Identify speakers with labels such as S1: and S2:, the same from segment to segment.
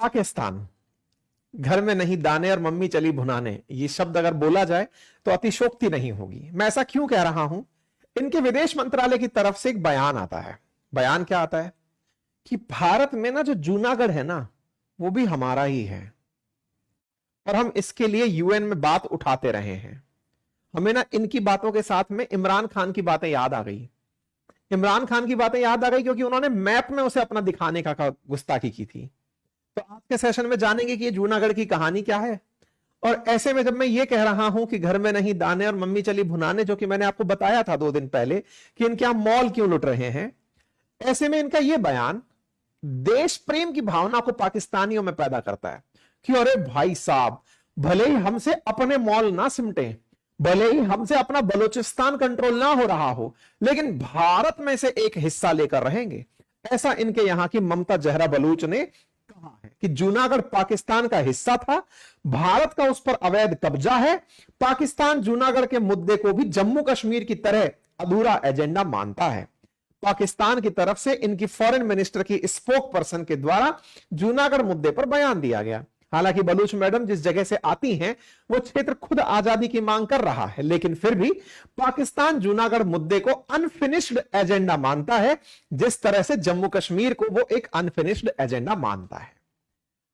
S1: पाकिस्तान, घर में नहीं दाने और मम्मी चली भुनाने, ये शब्द अगर बोला जाए तो अतिशोक्ति नहीं होगी। मैं ऐसा क्यों कह रहा हूं? इनके विदेश मंत्रालय की तरफ से एक बयान आता है। बयान क्या आता है कि भारत में ना जो जूनागढ़ है ना, वो भी हमारा ही है और हम इसके लिए यूएन में बात उठाते रहे हैं। हमें ना इनकी बातों के साथ में इमरान खान की बातें याद आ गई। इमरान खान की बातें याद आ गई क्योंकि उन्होंने मैप में उसे अपना दिखाने का गुस्ताखी की थी। तो आज के सेशन में जानेंगे कि ये जूनागढ़ की कहानी क्या है। और ऐसे में जब मैं ये कह रहा हूं कि घर में नहीं दाने और मम्मी चली भुनाने, जो कि मैंने आपको बताया था 2 दिन पहले कि इनके यहां मॉल क्यों लुट रहे हैं, ऐसे में इनका यह बयान देश प्रेम की भावना को पाकिस्तानियों में पैदा करता है कि अरे भाई साहब, भले ही हमसे अपने मॉल ना सिमटे, भले ही हमसे अपना बलूचिस्तान कंट्रोल ना हो रहा हो, लेकिन भारत में से एक हिस्सा लेकर रहेंगे। ऐसा इनके यहां की ममता जहरा बलूच ने कहा है कि जूनागढ़ पाकिस्तान का हिस्सा था, भारत का उस पर अवैध कब्जा है। पाकिस्तान जूनागढ़ के मुद्दे को भी जम्मू कश्मीर की तरह अधूरा एजेंडा मानता है। पाकिस्तान की तरफ से इनकी फॉरेन मिनिस्टर की स्पोक पर्सन के द्वारा जूनागढ़ मुद्दे पर बयान दिया गया। हालांकि बलूच मैडम जिस जगह से आती हैं, वो क्षेत्र खुद आजादी की मांग कर रहा है, लेकिन फिर भी पाकिस्तान जूनागढ़ मुद्दे को अनफिनिश्ड एजेंडा मानता है, जिस तरह से जम्मू कश्मीर को वो एक अनफिनिश्ड एजेंडा मानता है।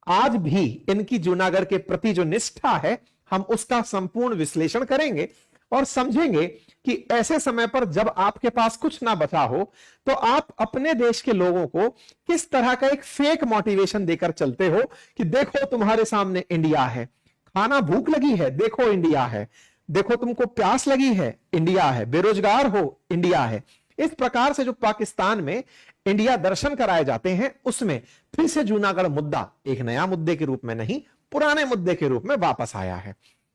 S1: आज भी इनकी जूनागढ़ के प्रति जो निष्ठा है, हम उसका संपूर्ण विश्लेषण करेंगे और समझेंगे कि ऐसे समय पर जब आपके पास कुछ ना बचा हो, तो आप अपने देश के लोगों को किस तरह का एक फेक मोटिवेशन देकर चलते हो कि देखो तुम्हारे सामने इंडिया है, खाना भूख लगी है, देखो इंडिया है, देखो तुमको प्यास लगी है, इंडिया है, बेरोजगार हो, इंडिया है। इस प्रकार से जो पाकिस्तान में इंडिया दर्शन कराए जाते हैं, उसमें फिर से जूनागढ़ मुद्दा एक नया मुद्दे के रूप में नहीं, पुराने मुद्दे के रूप में वापस आया है।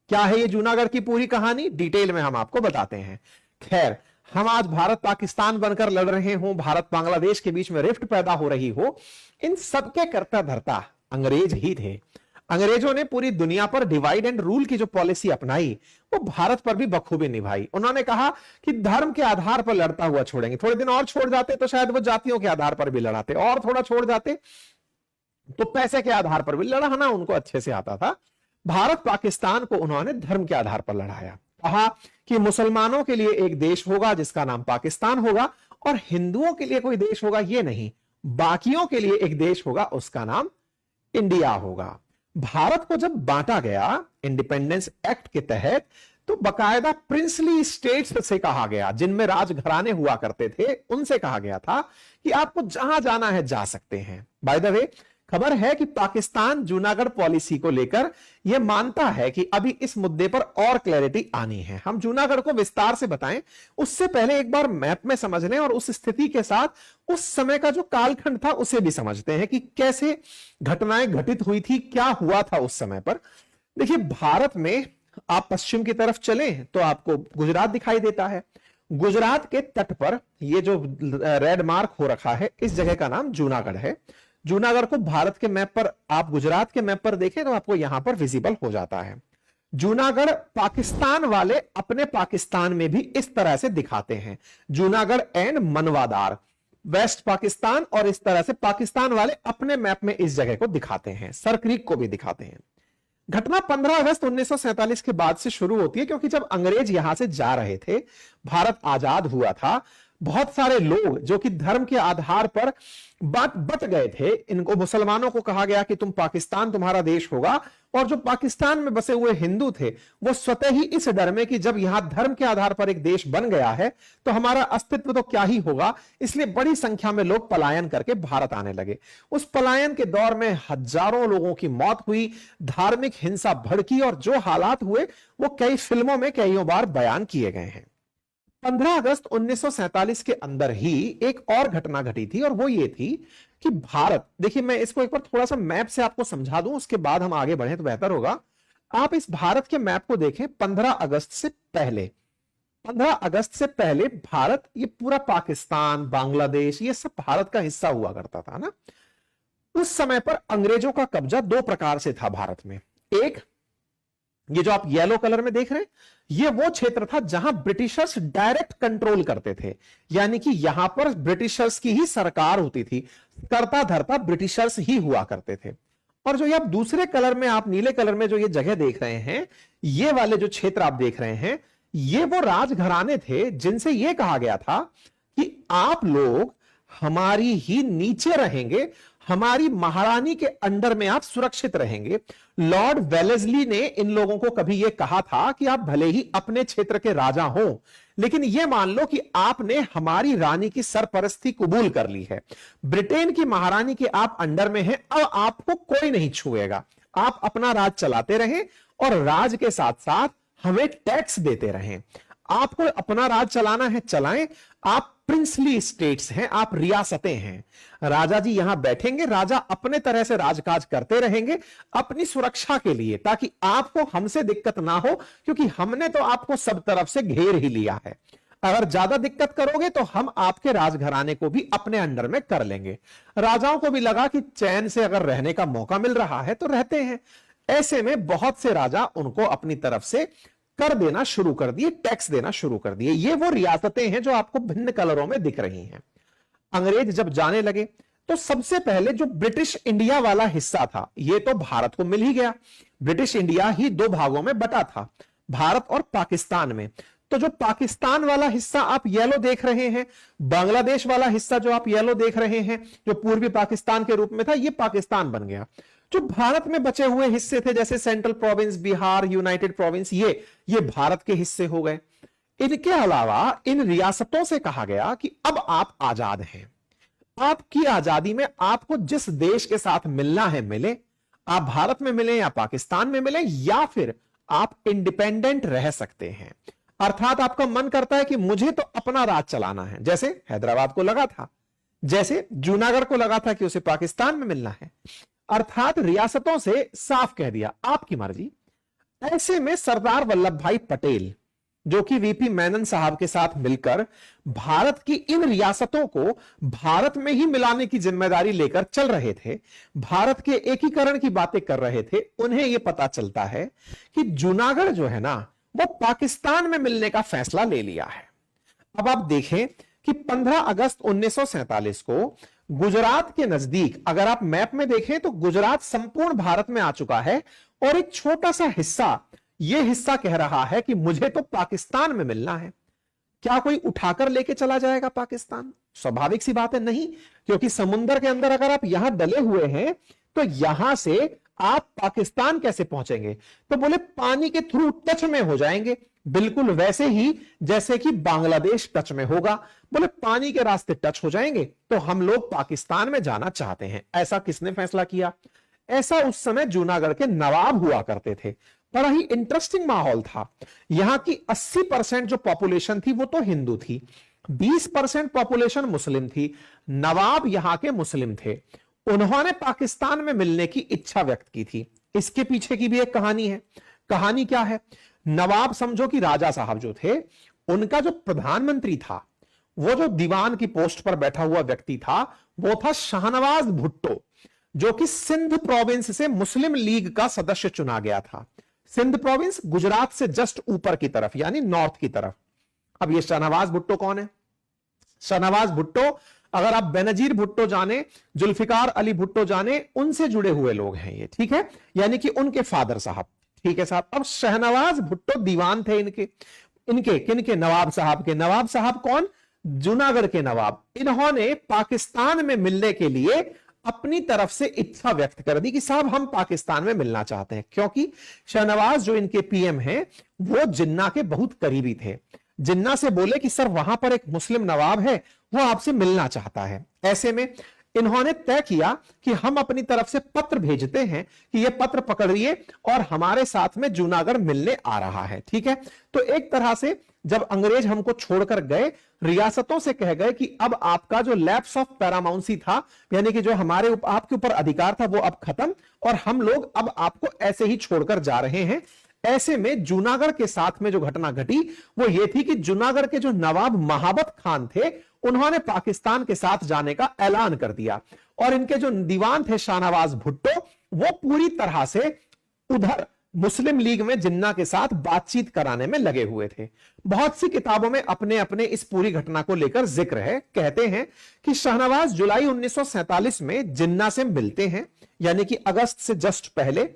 S1: क्या है ये जूनागढ़ की पूरी कहानी, डिटेल में हम आपको बताते हैं। खैर, हम आज भारत पाकिस्तान बनकर लड़ रहे हो, भारत बांग्लादेश के बीच में रिफ्ट पैदा हो रही हो, इन सबके कर्ता धर्ता अंग्रेज ही थे। अंग्रेजों ने पूरी दुनिया पर डिवाइड एंड रूल की जो पॉलिसी अपनाई, वो भारत पर भी बखूबी निभाई। उन्होंने कहा कि धर्म के आधार पर लड़ता हुआ छोड़ेंगे। थोड़े दिन और छोड़ जाते तो शायद वो जातियों के आधार पर भी लड़ाते, और थोड़ा छोड़ जाते तो पैसे के आधार पर भी लड़ाना उनको अच्छे से आता था। भारत पाकिस्तान को उन्होंने धर्म के आधार पर लड़ाया। कहा कि मुसलमानों के लिए एक देश होगा जिसका नाम पाकिस्तान होगा, और हिंदुओं के लिए कोई देश होगा ये नहीं, बाकियों के लिए एक देश होगा, उसका नाम इंडिया होगा। भारत को जब बांटा गया इंडिपेंडेंस एक्ट के तहत, तो बकायदा प्रिंसली स्टेट्स से कहा गया, जिनमें राजघराने हुआ करते थे, उनसे कहा गया था कि आपको जहां जाना है जा सकते हैं। बाय द वे, खबर है कि पाकिस्तान जूनागढ़ पॉलिसी को लेकर यह मानता है कि अभी इस मुद्दे पर और क्लैरिटी आनी है। हम जूनागढ़ को विस्तार से बताएं, उससे पहले एक बार मैप में समझ लें और उस स्थिति के साथ उस समय का जो कालखंड था उसे भी समझते हैं कि कैसे घटनाएं घटित हुई थी, क्या हुआ था उस समय पर। देखिए, भारत में आप पश्चिम की तरफ चलें तो आपको गुजरात दिखाई देता है। गुजरात के तट पर ये जो रेड मार्क हो रखा है, इस जगह का नाम जूनागढ़ है। जूनागढ़ को भारत के मैप पर, आप गुजरात के मैप पर देखें तो आपको यहां पर विजिबल हो जाता है। जूनागढ़ पाकिस्तान वाले अपने पाकिस्तान में भी इस तरह से दिखाते हैं, जूनागढ़ एंड मनवादार, वेस्ट पाकिस्तान, और इस तरह से पाकिस्तान वाले अपने मैप में इस जगह को दिखाते हैं, सर क्रीक को भी दिखाते हैं। घटना 15 अगस्त 1947 के बाद से शुरू होती है, क्योंकि जब अंग्रेज यहां से जा रहे थे, भारत आजाद हुआ था, बहुत सारे लोग जो कि धर्म के आधार पर बट गए थे, इनको मुसलमानों को कहा गया कि तुम पाकिस्तान तुम्हारा देश होगा, और जो पाकिस्तान में बसे हुए हिंदू थे वो स्वतः ही इस डर में कि जब यहां धर्म के आधार पर एक देश बन गया है तो हमारा अस्तित्व तो क्या ही होगा, इसलिए बड़ी संख्या में लोग पलायन करके भारत आने लगे। उस पलायन के दौर में हजारों लोगों की मौत हुई, धार्मिक हिंसा भड़की, और जो हालात हुए वो कई फिल्मों में कईयों बार बयान किए गए हैं। 15 अगस्त 1947 के अंदर ही एक और घटना घटी थी, और वो ये थी कि भारत, देखिए मैं इसको एक बार थोड़ा सा मैप से आपको समझा दूं, उसके बाद हम आगे बढ़े तो बेहतर होगा। आप इस भारत के मैप को देखें। 15 अगस्त से पहले, 15 अगस्त से पहले भारत, ये पूरा पाकिस्तान, बांग्लादेश, ये सब भारत का हिस्सा हुआ करता था ना। उस समय पर अंग्रेजों का कब्जा 2 प्रकार से था भारत में। एक, ये जो आप येलो कलर में देख रहे हैं, ये वो क्षेत्र था जहां ब्रिटिशर्स डायरेक्ट कंट्रोल करते थे, यानी कि यहां पर ब्रिटिशर्स की ही सरकार होती थी, कर्ता धर्ता ब्रिटिशर्स ही हुआ करते थे। और जो ये आप दूसरे कलर में, आप नीले कलर में जो ये जगह देख रहे हैं, ये वाले जो क्षेत्र आप देख रहे हैं, ये वो राजघराने थे जिनसे ये कहा गया था कि आप लोग हमारी ही नीचे रहेंगे, हमारी महारानी के अंडर में आप सुरक्षित रहेंगे। लॉर्ड वेलेस्ली ने इन लोगों को कभी यह कहा था कि आप भले ही अपने क्षेत्र के राजा हो, लेकिन यह मान लो कि आपने हमारी रानी की सरपरस्ती कबूल कर ली है, ब्रिटेन की महारानी के आप अंडर में हैं, अब आपको कोई नहीं छुएगा, आप अपना राज चलाते रहें और राज के साथ साथ हमें टैक्स देते रहें। आपको अपना राज चलाना है, चलाएं, आप प्रिंसली स्टेट्स हैं, आप रियासतें हैं, राजा जी यहां बैठेंगे, राजा अपने तरह से राजकाज करते रहेंगे अपनी सुरक्षा के लिए, ताकि आपको हमसे दिक्कत ना हो, क्योंकि हमने तो आपको सब तरफ से घेर ही लिया है। अगर ज्यादा दिक्कत करोगे तो हम आपके राजघराने को भी अपने अंडर में कर लेंगे। राजाओं को भी लगा कि चैन से अगर रहने का मौका मिल रहा है तो रहते हैं। ऐसे में बहुत से राजा उनको अपनी तरफ से कर देना शुरू कर दिए, टैक्स देना शुरू कर दिए। ये वो रियासतें हैं जो आपको भिन्न कलरों में दिख रही हैं। अंग्रेज जब जाने लगे तो सबसे पहले जो ब्रिटिश इंडिया वाला हिस्सा था, ये तो भारत को मिल ही गया। ब्रिटिश इंडिया ही दो भागों में बटा था, भारत और पाकिस्तान में। तो जो पाकिस्तान वाला हिस्सा आप येलो देख रहे हैं, बांग्लादेश वाला हिस्सा जो आप येलो देख रहे हैं, जो पूर्वी पाकिस्तान के रूप में था, ये पाकिस्तान बन गया। जो भारत में बचे हुए हिस्से थे, जैसे central province, Bihar, United province, ये भारत के हिस्से हो गए। इनके अलावा इन रियासतों से कहा गया कि अब आप आजाद हैं, आपकी आजादी में आपको जिस देश के साथ मिलना है मिले, आप भारत में मिले या पाकिस्तान में मिले, या फिर आप इंडिपेंडेंट रह सकते हैं। अर्थात आपका मन करता है कि मुझे तो अपना राज चलाना है, जैसे हैदराबाद को लगा था, जैसे जूनागढ़ को लगा था कि उसे पाकिस्तान में मिलना है। अर्थात रियासतों से साफ कह दिया आपकी मर्जी। ऐसे में सरदार वल्लभ भाई पटेल, जो कि वीपी मेनन साहब के साथ मिलकर भारत की इन रियासतों को भारत में ही मिलाने की जिम्मेदारी लेकर चल रहे थे, भारत के एकीकरण की बातें कर रहे थे, उन्हें यह पता चलता है कि जूनागढ़ जो है ना, वो पाकिस्तान में मिलने का फैसला ले लिया है। अब आप देखें कि 15 अगस्त 1947 को गुजरात के नजदीक, अगर आप मैप में देखें तो गुजरात संपूर्ण भारत में आ चुका है, और एक छोटा सा हिस्सा, यह हिस्सा कह रहा है कि मुझे तो पाकिस्तान में मिलना है। क्या कोई उठाकर लेके चला जाएगा पाकिस्तान? स्वाभाविक सी बात है, नहीं, क्योंकि समुद्र के अंदर अगर आप यहां डले हुए हैं तो यहां से आप पाकिस्तान कैसे पहुंचेंगे? तो बोले पानी के थ्रू टच में हो जाएंगे, बिल्कुल वैसे ही जैसे कि बांग्लादेश टच में होगा। बोले पानी के रास्ते टच हो जाएंगे तो हम लोग पाकिस्तान में जाना चाहते हैं। ऐसा किसने फैसला किया? ऐसा उस समय जूनागढ़ के नवाब हुआ करते थे। बड़ा ही इंटरेस्टिंग माहौल था। यहां की 80% जो पॉपुलेशन थी वो तो हिंदू थी, 20% पॉपुलेशन मुस्लिम थी। नवाब यहां के मुस्लिम थे, उन्होंने पाकिस्तान में मिलने की इच्छा व्यक्त की थी। इसके पीछे की भी एक कहानी है। कहानी क्या है? नवाब समझो कि राजा साहब जो थे, उनका जो प्रधानमंत्री था, वो जो दीवान की पोस्ट पर बैठा हुआ व्यक्ति था, वो था शाहनवाज भुट्टो, जो कि सिंध प्रोविंस से मुस्लिम लीग का सदस्य चुना गया था। सिंध प्रोविंस गुजरात से जस्ट ऊपर की तरफ, यानी नॉर्थ की तरफ। अब ये शाहनवाज भुट्टो कौन है? शाहनवाज भुट्टो, अगर आप बेनजीर भुट्टो जाने, जुल्फिकार अली भुट्टो जाने, उनसे जुड़े हुए लोग हैं ये, ठीक है, यानी कि उनके फादर साहब, ठीक है साहब। अब शहनवाज भुट्टो दीवान थे इनके किनके? नवाब साहब के। नवाब साहब कौन? जूनागढ़ के नवाब। इन्होंने पाकिस्तान में मिलने के लिए अपनी तरफ से इच्छा व्यक्त कर दी कि साहब हम पाकिस्तान में मिलना चाहते हैं, क्योंकि शहनवाज जो इनके पीएम हैं वो जिन्ना के बहुत करीबी थे। जिन्ना से बोले कि सर वहां पर एक मुस्लिम नवाब है, वो आपसे मिलना चाहता है। ऐसे में इन्होंने तय किया कि हम अपनी तरफ से पत्र भेजते हैं कि यह पत्र पकड़िए और हमारे साथ में जूनागढ़ मिलने आ रहा है, ठीक है। तो एक तरह से जब अंग्रेज हमको छोड़कर गए, रियासतों से कह गए कि अब आपका जो लैप्स ऑफ पैरामाउंसी था, यानी कि जो हमारे आपके ऊपर अधिकार था, वो अब खत्म, और हम लोग अब आपको ऐसे ही छोड़कर जा रहे हैं। ऐसे में जूनागढ़ के साथ में जो घटना घटी वो ये थी कि जूनागढ़ के जो नवाब महाबत खान थे, उन्होंने पाकिस्तान के साथ जाने का ऐलान कर दिया, और इनके जो दीवान थे शाहनवाज भुट्टो, वो पूरी तरह से उधर मुस्लिम लीग में जिन्ना के साथ बातचीत कराने में लगे हुए थे। बहुत सी किताबों में अपने अपने इस पूरी घटना को लेकर जिक्र है। कहते हैं कि शाहनवाज जुलाई 1947 में जिन्ना से मिलते हैं, यानी कि अगस्त से जस्ट पहले,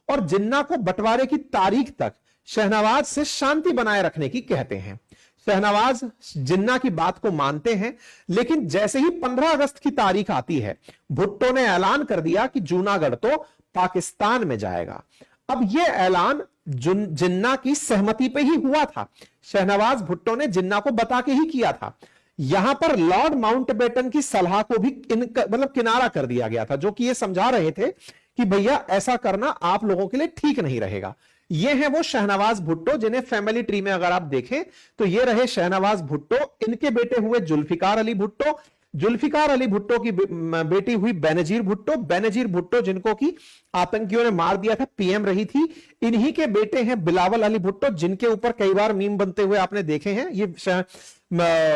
S1: और जिन्ना को बंटवारे की तारीख तक शहनवाज से शांति बनाए रखने की कहते हैं। शहनवाज जिन्ना की बात को मानते हैं, लेकिन जैसे ही 15 अगस्त की तारीख आती है, भुट्टो ने ऐलान कर दिया कि जूनागढ़ तो पाकिस्तान में जाएगा। अब यह ऐलान जिन्ना की सहमति पे ही हुआ था। शहनवाज भुट्टो ने जिन्ना को बता के ही किया था। यहां पर लॉर्ड माउंटबेटन की सलाह को भी मतलब किनारा कर दिया गया था, जो कि ये समझा रहे थे कि भैया ऐसा करना आप लोगों के लिए ठीक नहीं रहेगा। ये है वो शहनवाज भुट्टो जिन्हें फैमिली ट्री में अगर आप देखें तो ये रहे शहनवाज भुट्टो। इनके बेटे हुए जुल्फिकार अली भुट्टो, जुल्फिकार अली भुट्टो की बेटी हुई बेनजीर भुट्टो, बेनजीर भुट्टो जिनको कि आतंकियों ने मार दिया था, पीएम रही थी। इन्हीं के बेटे हैं बिलावल अली भुट्टो, जिनके ऊपर कई बार मीम बनते हुए आपने देखे हैं। ये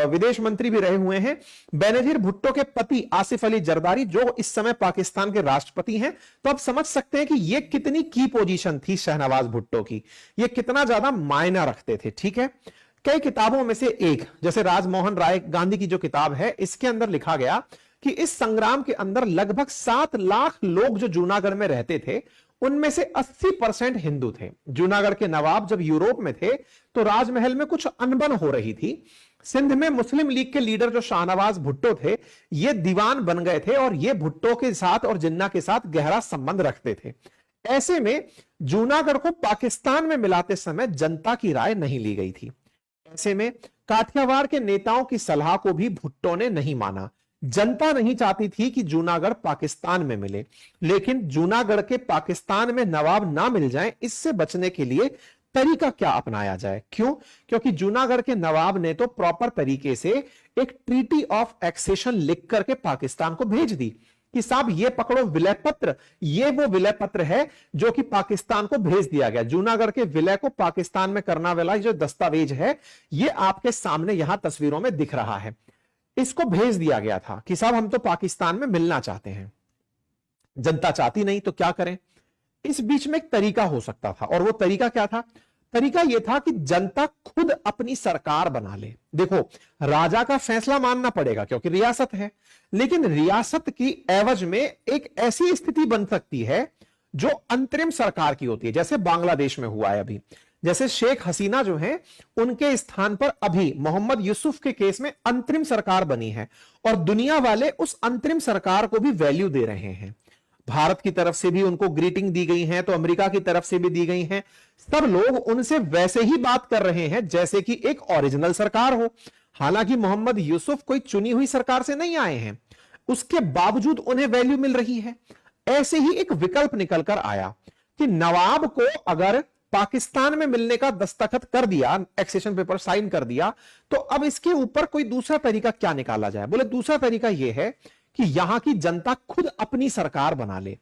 S1: विदेश मंत्री भी रहे हुए हैं। बेनजीर भुट्टो के पति आसिफ अली जरदारी, जो इस समय पाकिस्तान के राष्ट्रपति हैं। तो आप समझ सकते हैं कि ये कितनी की पोजीशन थी शहनवाज भुट्टो की, ये कितना ज्यादा मायना रखते थे। ठीक है, कई किताबों में से एक, जैसे राजमोहन राय गांधी की जो किताब है, इसके अंदर लिखा गया कि इस संग्राम के अंदर लगभग 7 लाख लोग जो जूनागढ़ में रहते थे, उनमें से 80% हिंदू थे। जूनागढ़ के नवाब जब यूरोप में थे तो राजमहल में कुछ अनबन हो रही थी। सिंध में मुस्लिम लीग के लीडर जो शाहनवाज भुट्टो थे, ये दीवान बन गए थे और ये भुट्टो के साथ और जिन्ना के साथ गहरा संबंध रखते थे। ऐसे में जूनागढ़ को पाकिस्तान में मिलाते समय जनता की राय नहीं ली गई थी। ऐसे में काठियावाड़ के नेताओं की सलाह को भी भुट्टो ने नहीं माना। जनता नहीं चाहती थी कि जूनागढ़ पाकिस्तान में मिले, लेकिन जूनागढ़ के पाकिस्तान में नवाब ना मिल जाएं, इससे बचने के लिए तरीका क्या अपनाया जाए। क्यों? क्योंकि जूनागढ़ के नवाब ने तो प्रॉपर तरीके से एक ट्रीटी ऑफ एक्सेशन लिख करके पाकिस्तान को भेज दी कि साहब ये पकड़ो विलय पत्र, ये वो विलय पत्र है जो कि पाकिस्तान को भेज दिया गया। जूनागढ़ के विलय को पाकिस्तान में करने वाला जो दस्तावेज है, ये आपके सामने यहां तस्वीरों में दिख रहा है। इसको भेज दिया गया था कि साहब हम तो पाकिस्तान में मिलना चाहते हैं। जनता चाहती नहीं तो क्या करें। इस बीच में एक तरीका हो सकता था, और वो तरीका क्या था? तरीका यह था कि जनता खुद अपनी सरकार बना ले। देखो, राजा का फैसला मानना पड़ेगा क्योंकि रियासत है, लेकिन रियासत की एवज में एक ऐसी स्थिति बन सकती है जो अंतरिम सरकार की होती है, जैसे बांग्लादेश में हुआ है अभी। जैसे शेख हसीना जो है, उनके स्थान पर अभी मोहम्मद यूसुफ के केस में अंतरिम सरकार बनी है, और दुनिया वाले उस अंतरिम सरकार को भी वैल्यू दे रहे हैं। भारत की तरफ से भी उनको ग्रीटिंग दी गई है, तो अमेरिका की तरफ से भी दी गई हैं। सब लोग उनसे वैसे ही बात कर रहे हैं जैसे कि एक ओरिजिनल सरकार हो। हालांकि मोहम्मद यूसुफ कोई चुनी हुई सरकार से नहीं आए हैं, उसके बावजूद उन्हें वैल्यू मिल रही है। ऐसे ही एक विकल्प निकलकर आया कि नवाब को अगर पाकिस्तान में मिलने का दस्तखत कर दिया, एक्सेशन पेपर साइन कर दिया, तो अब इसके ऊपर कोई दूसरा तरीका क्या निकाला जाए। बोले दूसरा तरीका यह है कि यहां की जनता खुद अपनी सरकार बना ले,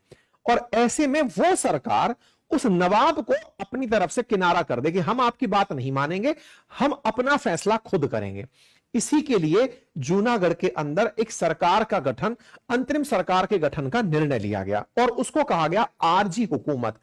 S1: और ऐसे में वो सरकार उस नवाब को अपनी तरफ से किनारा कर दे कि हम आपकी बात नहीं मानेंगे, हम अपना फैसला खुद करेंगे। इसी के लिए जूनागढ़ के अंदर एक सरकार का गठन, अंतरिम सरकार के गठन का निर्णय लिया गया, और उसको कहा गया आरजी हुकूमत।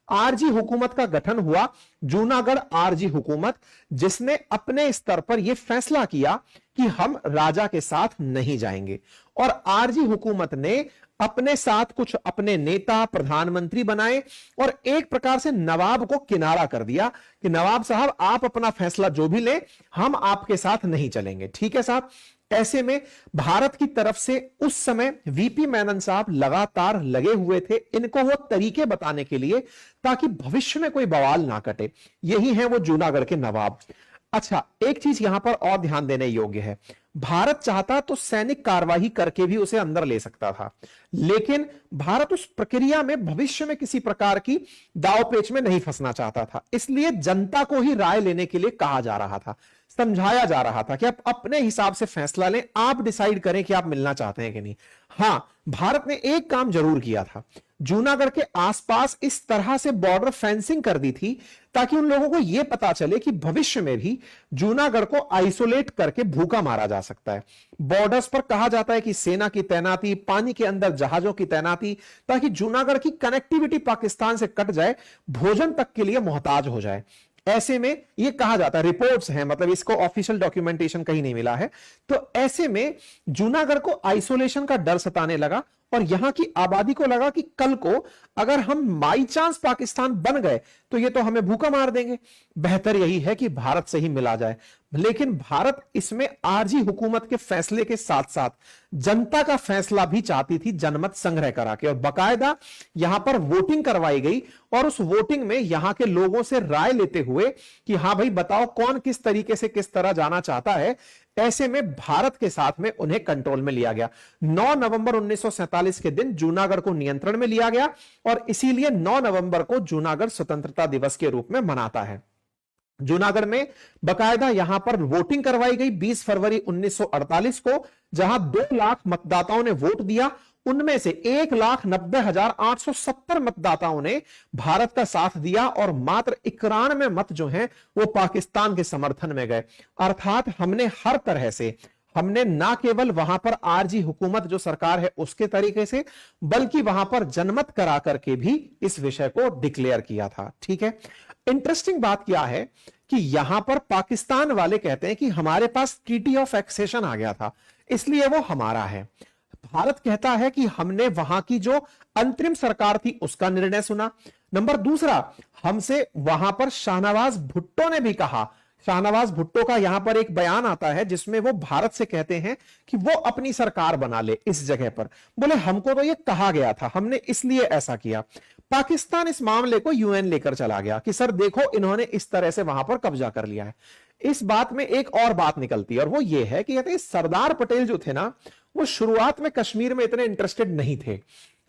S1: आरजी हुकूमत का गठन हुआ, जूनागढ़ आरजी हुकूमत, जिसने अपने स्तर पर यह फैसला किया कि हम राजा के साथ नहीं जाएंगे। और आरजी हुकूमत ने अपने साथ कुछ अपने नेता, प्रधानमंत्री बनाए, और एक प्रकार से नवाब को किनारा कर दिया कि नवाब साहब आप अपना फैसला जो भी ले, हम आपके साथ नहीं चलेंगे। ठीक है साहब। ऐसे में भारत की तरफ से उस समय वीपी मेनन साहब लगातार लगे हुए थे इनको वो तरीके बताने के लिए, ताकि भविष्य में कोई बवाल ना कटे। यही है वो जूनागढ़ के नवाब। अच्छा, एक चीज यहां पर और ध्यान देने योग्य है, भारत चाहता तो सैनिक कार्रवाई करके भी उसे अंदर ले सकता था, लेकिन भारत उस प्रक्रिया में भविष्य में किसी प्रकार की दांवपेच में नहीं फंसना चाहता था। इसलिए जनता को ही राय लेने के लिए कहा जा रहा था, समझाया जा रहा था कि आप अपने हिसाब से फैसला लें, आप डिसाइड करें कि आप मिलना चाहते हैं कि नहीं। हां, भारत ने एक काम जरूर किया था, जूनागढ़ के आसपास इस तरह से बॉर्डर फेंसिंग कर दी थी ताकि उन लोगों को यह पता चले कि भविष्य में भी जूनागढ़ को आइसोलेट करके भूखा मारा जा सकता है। बॉर्डर्स पर कहा जाता है कि सेना की तैनाती, पानी के अंदर जहाजों की तैनाती, ताकि जूनागढ़ की कनेक्टिविटी पाकिस्तान से कट जाए, भोजन तक के लिए मोहताज हो जाए। ऐसे में यह कहा जाता है, रिपोर्ट्स हैं, मतलब इसको ऑफिशियल डॉक्यूमेंटेशन कहीं नहीं मिला है, तो ऐसे में जूनागढ़ को आइसोलेशन का डर सताने लगा और यहां की आबादी को लगा कि कल को अगर हम बाई चांस पाकिस्तान बन गए तो ये तो हमें भूखा मार देंगे, बेहतर यही है कि भारत से ही मिला जाए। लेकिन भारत इसमें आरजी हुकूमत के फैसले के साथ साथ जनता का फैसला भी चाहती थी, जनमत संग्रह करा के, और बकायदा यहां पर वोटिंग करवाई गई और उस वोटिंग में यहां के लोगों से राय लेते हुए कि हां भाई बताओ कौन किस तरीके से किस तरह जाना चाहता है। ऐसे में भारत के साथ में उन्हें कंट्रोल में लिया गया। 9 नवंबर 1947 के दिन जूनागढ़ को नियंत्रण में लिया गया और इसीलिए 9 नवंबर को जूनागढ़ स्वतंत्रता दिवस के रूप में मनाता है। जूनागढ़ में बकायदा यहां पर वोटिंग करवाई गई 20 फरवरी 1948 को, जहां 2 लाख मतदाताओं ने वोट दिया। उनमें से 1,90,870 मतदाताओं ने भारत का साथ दिया और मात्र 91 मत जो हैं वो पाकिस्तान के समर्थन में गए। अर्थात हमने हर तरह से, हमने ना केवल वहां पर आरजी हुकूमत जो सरकार है उसके तरीके से, बल्कि वहां पर जनमत करा करके भी इस विषय को डिक्लेयर किया था। ठीक है, इंटरेस्टिंग बात क्या है कि यहां पर पाकिस्तान वाले कहते हैं कि हमारे पास ट्रीटी ऑफ एक्सेशन आ गया था इसलिए वो हमारा है। भारत कहता है कि हमने वहां की जो अंतरिम सरकार थी उसका निर्णय सुना। नंबर दूसरा, हमसे वहां पर शाहनवाज भुट्टो ने भी कहा, शाहनवाज भुट्टो का यहां पर एक बयान आता है जिसमें वो भारत से कहते हैं कि वो अपनी सरकार बना ले इस जगह पर। बोले हमको तो ये कहा गया था, हमने इसलिए ऐसा किया। पाकिस्तान इस मामले को यूएन लेकर चला गया कि सर देखो इन्होंने इस तरह से वहां पर कब्जा कर लिया है। इस बात में एक और बात निकलती है और वो ये है कि कहते हैं सरदार पटेल जो थे ना, वो शुरुआत में कश्मीर में इतने इंटरेस्टेड नहीं थे,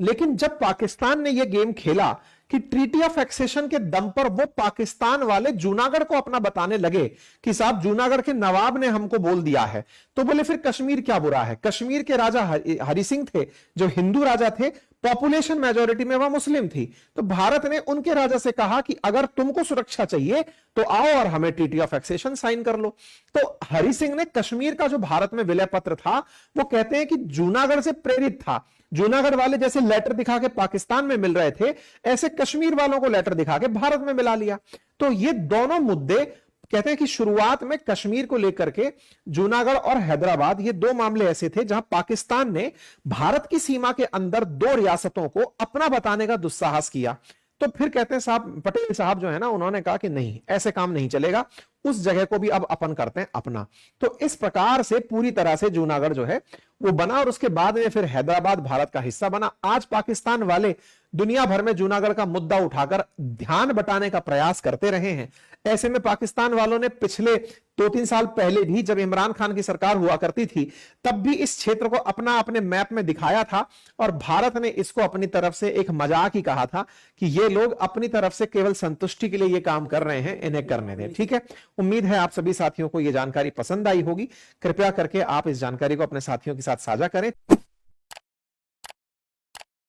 S1: लेकिन जब पाकिस्तान ने यह गेम खेला कि ट्रीटी ऑफ एक्सेशन के दम पर वो पाकिस्तान वाले जूनागढ़ को अपना बताने लगे कि साहब जूनागढ़ के नवाब ने हमको बोल दिया है, तो बोले फिर कश्मीर क्या बुरा है। कश्मीर के राजा हरि सिंह थे जो हिंदू राजा थे, पॉपुलेशन मेजॉरिटी में वह मुस्लिम थी, तो भारत ने उनके राजा से कहा कि अगर तुमको सुरक्षा चाहिए तो आओ और हमें ट्रीटी ऑफ एक्सेशन साइन कर लो। तो हरि सिंह ने कश्मीर का जो भारत में विलय पत्र था वो कहते हैं कि जूनागढ़ से प्रेरित था। जूनागढ़ वाले जैसे लेटर दिखा के पाकिस्तान में मिल रहे थे, ऐसे कश्मीर वालों को लेटर दिखा के भारत में मिला लिया। तो ये दोनों मुद्दे कहते हैं कि शुरुआत में कश्मीर को लेकर के जूनागढ़ और हैदराबाद, ये 2 मामले ऐसे थे जहां पाकिस्तान ने भारत की सीमा के अंदर 2 रियासतों को अपना बताने का दुस्साहस किया। तो फिर कहते हैं साहब पटेल साहब जो है ना, उन्होंने कहा कि नहीं ऐसे काम नहीं चलेगा, उस जगह को भी अब अपन करते हैं अपना। तो इस प्रकार से पूरी तरह से जूनागढ़ जो है वो बना और उसके बाद में फिर हैदराबाद भारत का हिस्सा बना। आज पाकिस्तान वाले दुनिया भर में जूनागढ़ का मुद्दा उठाकर ध्यान बटाने का प्रयास करते रहे हैं। ऐसे में पाकिस्तान वालों ने पिछले 2-3 साल पहले भी जब इमरान खान की सरकार हुआ करती थी तब भी इस क्षेत्र को अपने मैप में दिखाया था और भारत ने इसको अपनी तरफ से एक मजाक ही कहा था कि ये लोग अपनी तरफ से केवल संतुष्टि के लिए ये काम कर रहे हैं, इन्हें करने दें। ठीक है, उम्मीद है आप सभी साथियों को ये जानकारी पसंद आई होगी। कृपया करके आप इस जानकारी को अपने साथियों के साथ साझा करें।